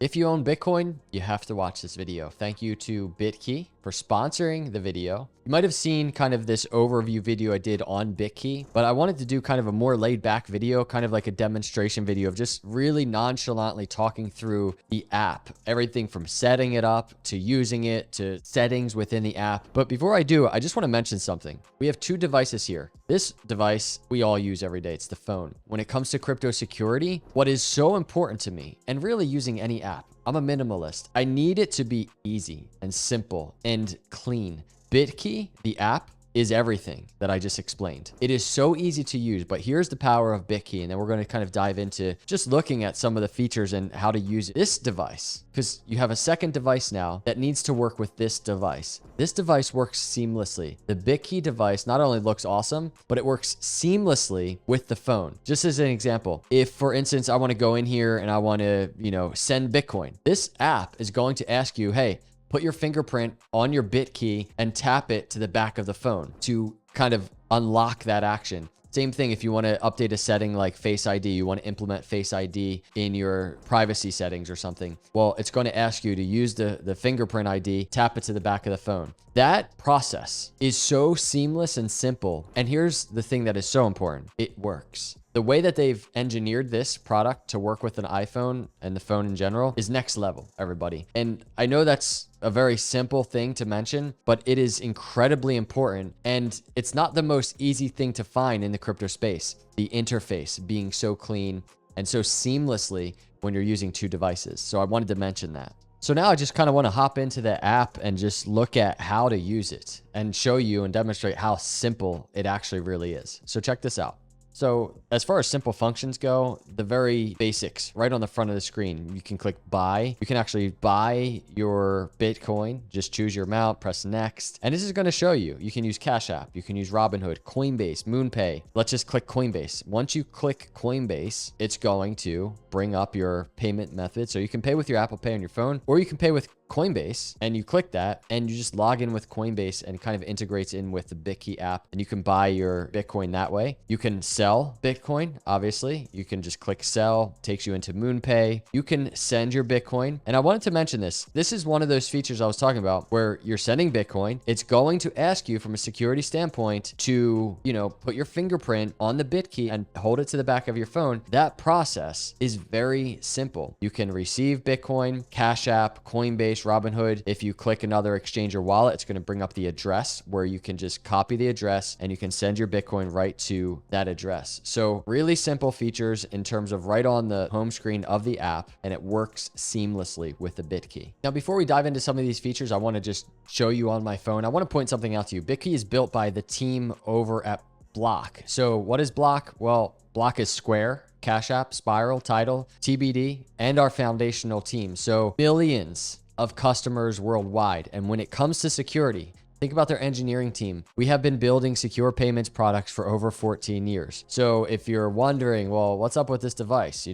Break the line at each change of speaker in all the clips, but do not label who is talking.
If you own Bitcoin, you have to watch this video. Thank you to Bitkey for sponsoring the video. You might have seen kind of this overview video I did on Bitkey, but I wanted to do kind of a more laid back video, kind of like a demonstration video of just really nonchalantly talking through the app, everything from setting it up to using it to settings within the app. But before I do, I just want to mention something. We have two devices here. This device we all use every day. It's the phone. When it comes to crypto security, what is so important to me, and really using any app, I'm a minimalist. I need it to be easy and simple and clean. Bitkey, the app, is everything that I just explained. It is so easy to use, but here's the power of Bitkey. And then we're going to kind of dive into just looking at some of the features and how to use this device, because you have a second device now that needs to work with this device. This device works seamlessly. The Bitkey device not only looks awesome, but it works seamlessly with the phone. Just as an example, if for instance, I want to go in here and I want to, send Bitcoin, this app is going to ask you, hey, put your fingerprint on your Bitkey and tap it to the back of the phone to kind of unlock that action. Same thing if you want to update a setting like Face ID, you want to implement Face ID in your privacy settings or something. Well, it's going to ask you to use the fingerprint ID, tap it to the back of the phone. That process is so seamless and simple. And here's the thing that is so important. It works. The way that they've engineered this product to work with an iPhone and the phone in general is next level, everybody. And I know that's a very simple thing to mention, but it is incredibly important. And it's not the most easy thing to find in the crypto space. The interface being so clean and so seamlessly when you're using two devices. So I wanted to mention that. So now I just kind of want to hop into the app and just look at how to use it and show you and demonstrate how simple it actually really is. So check this out. So as far as simple functions go, the very basics right on the front of the screen, you can click buy. You can actually buy your Bitcoin. Just choose your amount, press next. And this is going to show you, you can use Cash App. You can use Robinhood, Coinbase, MoonPay. Let's just click Coinbase. Once you click Coinbase, it's going to bring up your payment method. So you can pay with your Apple Pay on your phone, or you can pay with Coinbase, and you click that and you just log in with Coinbase, and it kind of integrates in with the Bitkey app, and you can buy your Bitcoin that way. You can sell Bitcoin, obviously. You can just click sell, takes you into MoonPay. You can send your Bitcoin. And I wanted to mention this. This is one of those features I was talking about where you're sending Bitcoin. It's going to ask you from a security standpoint to, put your fingerprint on the Bitkey and hold it to the back of your phone. That process is very simple. You can receive Bitcoin, Cash App, Coinbase, Robinhood. If you click another exchange or wallet, it's going to bring up the address where you can just copy the address and you can send your Bitcoin right to that address. So really simple features in terms of right on the home screen of the app, and it works seamlessly with the Bitkey. Now, before we dive into some of these features, I want to just show you on my phone. I want to point something out to you. Bitkey is built by the team over at Block. So what is Block? Well, Block is Square, Cash App, Spiral, Tidal, TBD, and our foundational team. So millions of customers worldwide. And when it comes to security, think about their engineering team. We have been building secure payments products for over 14 years. So if you're wondering, well, what's up with this device?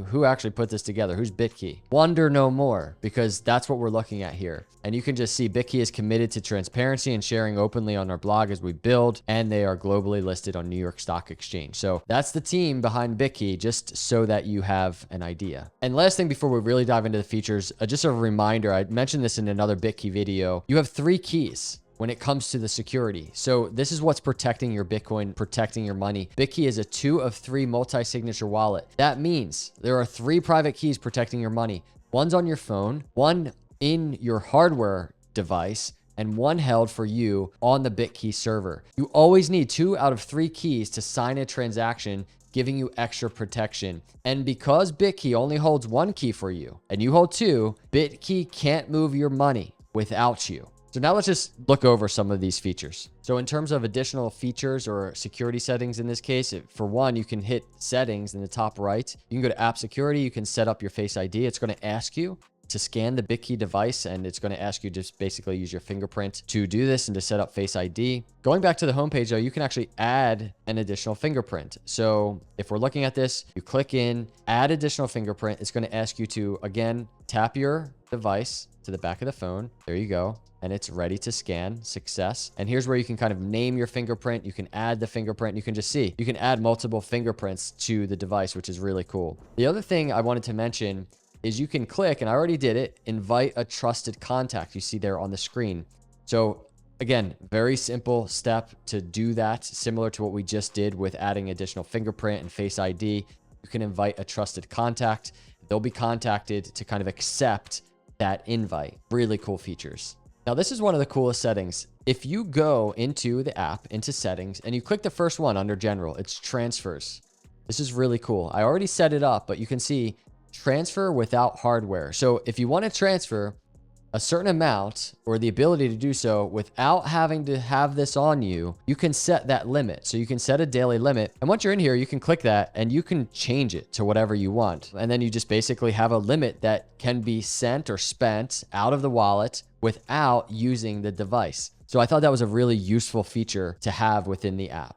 Who actually put this together? Who's Bitkey? Wonder no more, because that's what we're looking at here. And you can just see Bitkey is committed to transparency and sharing openly on our blog as we build, and they are globally listed on New York Stock Exchange. So that's the team behind Bitkey, just so that you have an idea. And last thing before we really dive into the features, just a reminder, I mentioned this in another Bitkey video. You have 3 keys when it comes to the security. So this is what's protecting your Bitcoin, protecting your money. Bitkey is a 2 of 3 multi-signature wallet. That means there are 3 private keys protecting your money. One's on your phone, one in your hardware device, and one held for you on the Bitkey server. You always need 2 out of 3 keys to sign a transaction, giving you extra protection. And because Bitkey only holds 1 key for you and you hold 2, Bitkey can't move your money without you. So now let's just look over some of these features. So in terms of additional features or security settings in this case, for one, you can hit settings in the top right. You can go to app security. You can set up your Face ID. It's going to ask you to scan the Bitkey device, and it's going to ask you to just basically use your fingerprint to do this and to set up Face ID. Going back to the homepage though, you can actually add an additional fingerprint. So if we're looking at this, you click in, add additional fingerprint. It's going to ask you to, again, tap your device to the back of the phone. There you go. And it's ready to scan. Success. And here's where you can kind of name your fingerprint. You can add the fingerprint. You can just see, you can add multiple fingerprints to the device, which is really cool. The other thing I wanted to mention is you can click, and I already did it, invite a trusted contact you see there on the screen. So again, very simple step to do that, similar to what we just did with adding additional fingerprint and Face ID. You can invite a trusted contact. They'll be contacted to kind of accept that invite. Really cool features. Now, this is one of the coolest settings. If you go into the app, into settings, and you click the first one under general, it's transfers. This is really cool. I already set it up, but you can see transfer without hardware. So if you want to transfer a certain amount or the ability to do so without having to have this on you, you can set that limit. So you can set a daily limit. And once you're in here, you can click that and you can change it to whatever you want. And then you just basically have a limit that can be sent or spent out of the wallet without using the device. So I thought that was a really useful feature to have within the app.